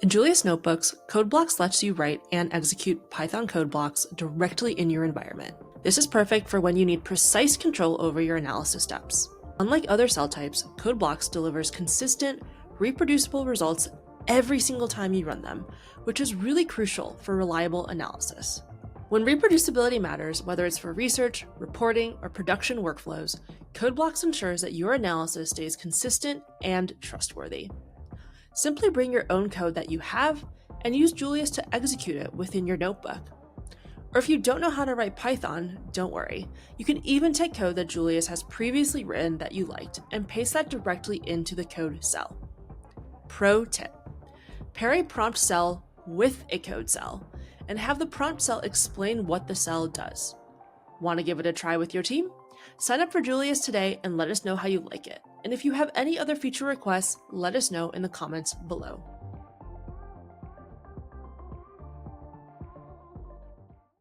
In Julius Notebooks, code blocks lets you write and execute Python code blocks directly in your environment. This is perfect for when you need precise control over your analysis steps. Unlike other cell types, code blocks delivers consistent, reproducible results every single time you run them, which is really crucial for reliable analysis. When reproducibility matters, whether it's for research, reporting, or production workflows, code blocks ensures that your analysis stays consistent and trustworthy. Simply bring your own code that you have and use Julius to execute it within your notebook. Or if you don't know how to write Python, don't worry. You can even take code that Julius has previously written that you liked and paste that directly into the code cell. Pro tip: pair a prompt cell with a code cell and have the prompt cell explain what the cell does. Want to give it a try with your team? Sign up for Julius today and let us know how you like it. And if you have any other feature requests, let us know in the comments below.